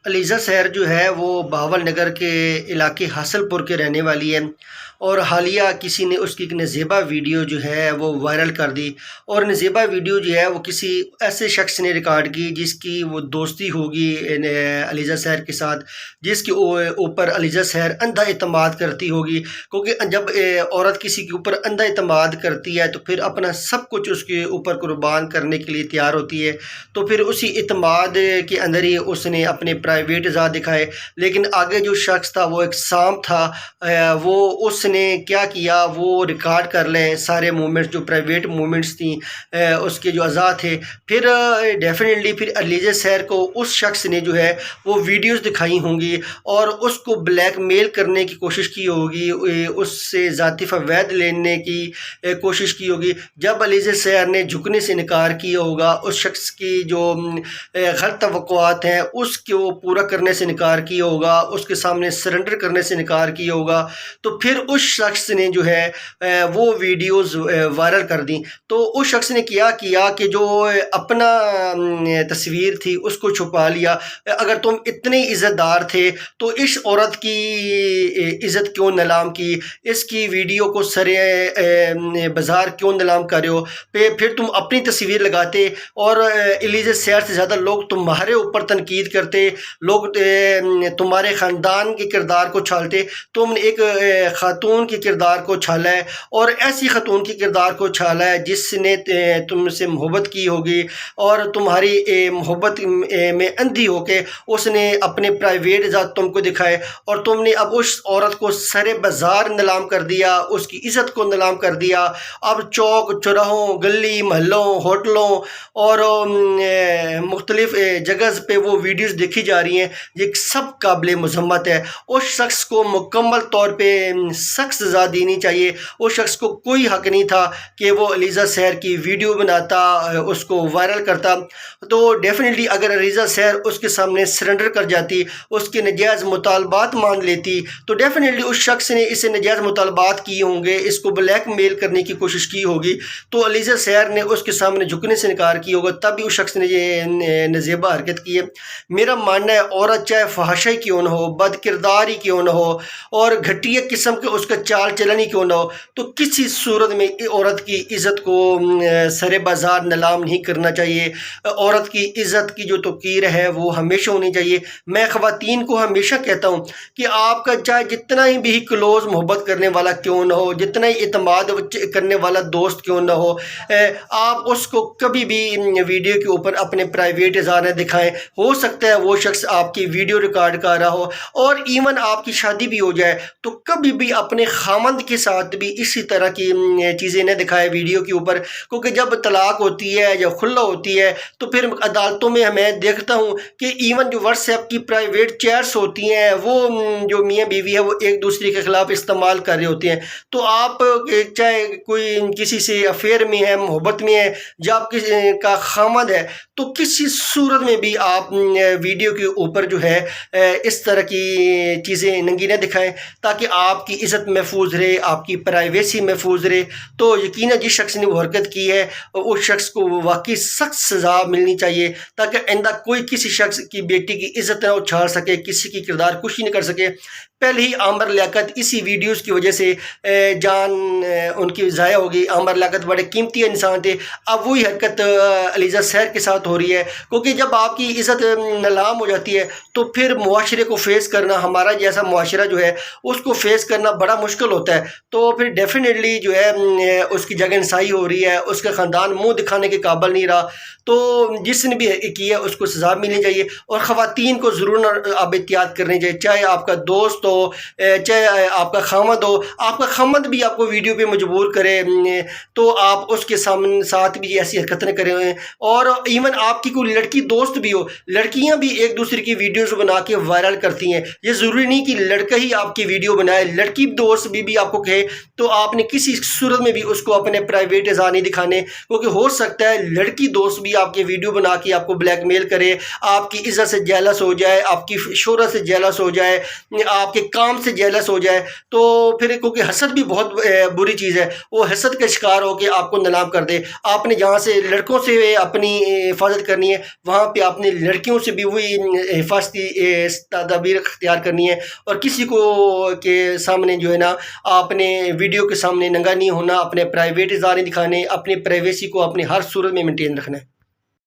علیزہ سحر جو ہے وہ بہاول نگر کے علاقے حاصل پور کے رہنے والی ہے، اور حالیہ کسی نے اس کی ایک نزیبہ ویڈیو جو ہے وہ وائرل کر دی، اور نزیبہ ویڈیو جو ہے وہ کسی ایسے شخص نے ریکارڈ کی جس کی وہ دوستی ہوگی علیزہ سحر کے ساتھ، جس کے اوپر علیزہ سحر اندھا اعتماد کرتی ہوگی، کیونکہ جب عورت کسی کے اوپر اندھا اعتماد کرتی ہے تو پھر اپنا سب کچھ اس کے اوپر قربان کرنے کے لیے تیار ہوتی ہے، تو پھر اسی اعتماد کے اندر ہی اس نے اپنے پرائیویٹ اعضاء دکھائے۔ لیکن آگے جو شخص تھا وہ ایک سام تھا، وہ اس نے کیا کیا، وہ ریکارڈ کر لیں سارے مومنٹس، جو پرائیویٹ مومنٹس تھیں اس کے جو اعضاء تھے، پھر ڈیفینیٹلی پھر علیزہ سحر کو اس شخص نے جو ہے وہ ویڈیوز دکھائی ہوں گی اور اس کو بلیک میل کرنے کی کوشش کی ہوگی، اس سے ذاتی فوائد لینے کی کوشش کی ہوگی۔ جب علیزہ سحر نے جھکنے سے انکار کیا ہوگا، اس شخص کی جو غلط توقعات ہیں اس کو پورا کرنے سے انکار کیا ہوگا، اس کے سامنے سرنڈر کرنے سے انکار کیا ہوگا، تو پھر اس شخص نے جو ہے وہ ویڈیوز وائرل کر دیں۔ تو اس شخص نے کیا کہ جو اپنا تصویر تھی اس کو چھپا لیا۔ اگر تم اتنے عزت دار تھے تو اس عورت کی عزت کیوں نیلام کی، اس کی ویڈیو کو سرے بازار کیوں نیلام کر رہے ہو، پھر تم اپنی تصویر لگاتے اور علیزہ سحر سے زیادہ لوگ تمہارے اوپر تنقید کرتے، لوگ تمہارے خاندان کے کردار کو چھالتے۔ تم نے ایک خاتون کے کردار کو چھالا ہے، اور ایسی خاتون کے کردار کو چھالا ہے جس نے تم سے محبت کی ہوگی، اور تمہاری محبت میں اندھی ہو کے اس نے اپنے پرائیویٹ ذات تم کو دکھائے، اور تم نے اب اس عورت کو سر بازار نیلام کر دیا، اس کی عزت کو نیلام کر دیا۔ اب چوک چوراہوں، گلی محلوں، ہوٹلوں اور مختلف جگہ پہ وہ ویڈیوز دیکھی جا رہی ہیں، یہ سب قابل مذمت ہے۔ اس شخص کو مکمل طور پہ سخت سزا دینی چاہیے۔ اس شخص کو کوئی حق نہیں تھا کہ وہ علیزہ سحر کی ویڈیو بناتا، اس کو وائرل کرتا۔ تو ڈیفینیٹلی اگر علیزہ سحر اس کے سامنے سرنڈر کر جاتی، اس کے نجائز مطالبات مان لیتی، تو ڈیفینیٹلی اس شخص نے اسے نجائز مطالبات کیے ہوں گے، اس کو بلیک میل کرنے کی کوشش کی ہوگی، تو علیزہ سحر نے اس کے سامنے جھکنے سے انکار کیا ہوگا، تب بھی اس شخص نے یہ نزیبہ حرکت کی ہے۔ میرا ماننا ہے عورت چاہے فحاشہ ہی کیوں نہ ہو، بد کردار ہی کیوں نہ ہو، اور گھٹیا قسم کے اس کا چال چلن ہی کیوں نہ ہو، تو کسی صورت میں عورت کی عزت کو سر بازار نیلام نہیں کرنا چاہیے۔ عورت کی عزت کی جو توقیر ہے وہ ہمیشہ ہونی چاہیے۔ میں خواتین کو ہمیشہ کہتا ہوں کہ آپ کا چاہے جتنا ہی بھی کلوز محبت کرنے والا کیوں نہ ہو، جتنا ہی اعتماد کرنے والا دوست کیوں نہ ہو، آپ اس کو کبھی بھی ویڈیو کے اوپر اپنے پرائیویٹ اعضاء نہ دکھائیں۔ ہو سکتا ہے وہ شخص آپ کی ویڈیو ریکارڈ کر رہا ہو، اور ایون آپ کی شادی بھی ہو جائے تو کبھی بھی اپنے خامند کے ساتھ بھی اسی طرح کی چیزیں نہ دکھائے ویڈیو کے اوپر، کیونکہ جب طلاق ہوتی ہے یا خلع ہوتی ہے تو پھر عدالتوں میں میں دیکھتا ہوں کہ ایون جو واٹس ایپ کی پرائیویٹ چیٹس ہوتی ہیں وہ جو میاں بیوی ہے وہ ایک دوسرے کے خلاف استعمال کر رہے ہوتے ہیں۔ تو آپ چاہے کوئی کسی سے افیئر میں ہے، محبت میں ہے، یا آپ کا خامد ہے، تو کسی صورت میں بھی آپ ویڈیو کے اوپر جو ہے اس طرح کی چیزیں ننگی نہ دکھائیں، تاکہ آپ کی عزت محفوظ رہے، آپ کی پرائیویسی محفوظ رہے۔ تو یقیناً جس شخص نے وہ حرکت کی ہے اس شخص کو واقعی سخت سزا ملنی چاہیے، تاکہ آئندہ کوئی کسی شخص کی بیٹی کی عزت نہ اچھال سکے، کسی کی کردار کشی نہ کر سکے۔ پہلے ہی عامر لیاقت اسی ویڈیوز کی وجہ سے جان ان کی ضائع ہوگی۔ عامر لیاقت بڑے قیمتی انسان تھے، اب وہی حرکت علیزہ سحر کے ساتھ ہو رہی ہے، کیونکہ جب آپ کی عزت نیلام ہو جاتی ہے تو پھر معاشرے کو فیس کرنا، ہمارا جیسا معاشرہ جو ہے اس کو فیس کرنا بڑا مشکل ہوتا ہے۔ تو پھر ڈیفینیٹلی جو ہے اس کی جگہ انسائی ہو رہی ہے، اس کا خاندان منہ دکھانے کے قابل نہیں رہا۔ تو جس نے بھی کیا اس کو سزا ملنی چاہیے، اور خواتین کو ضرور آپ احتیاط کرنی چاہیے، چاہے آپ کا دوست ہو، چاہے آپ کا خامد ہو۔ آپ کا خامد بھی آپ کو ویڈیو پہ مجبور کرے تو آپ اس کے ساتھ بھی ایسی حرکت نہ کریں، اور ایون آپ کی کوئی لڑکی دوست بھی ہو، لڑکیاں بھی ایک دوسرے کی ویڈیوز بنا کے وائرل کرتی ہیں۔ یہ ضروری نہیں کہ لڑکا ہی آپ کی ویڈیو بنائے، لڑکی دوست بھی آپ کو کہے، تو آپ نے کسی صورت میں بھی اس کو اپنے پرائیویٹ اعضاء نہیں دکھانے، کیونکہ ہو سکتا ہے لڑکی دوست بھی آپ کی ویڈیو بنا کے آپ کو بلیک میل کرے، آپ کی عزت سے جیلس ہو جائے، آپ کی شہرت سے جیلس ہو جائے، آپ کے کام سے جیلس ہو جائے، تو پھر کیونکہ حسد بھی بہت بری چیز ہے، وہ حسد کا شکار ہو کے آپ کو نیلام کر دے۔ آپ نے جہاں سے لڑکوں سے اپنی حفاظت کرنی ہے، وہاں پہ آپ نے لڑکیوں سے بھی وہی حفاظتی تدابیر اختیار کرنی ہے، اور کسی کو کے سامنے جو ہے نا اپنے ویڈیو کے سامنے ننگا نہیں ہونا، اپنے پرائیویٹ اظہار نہیں دکھانے، اپنی پرائیویسی کو اپنی ہر صورت میں مینٹین رکھنا ہے۔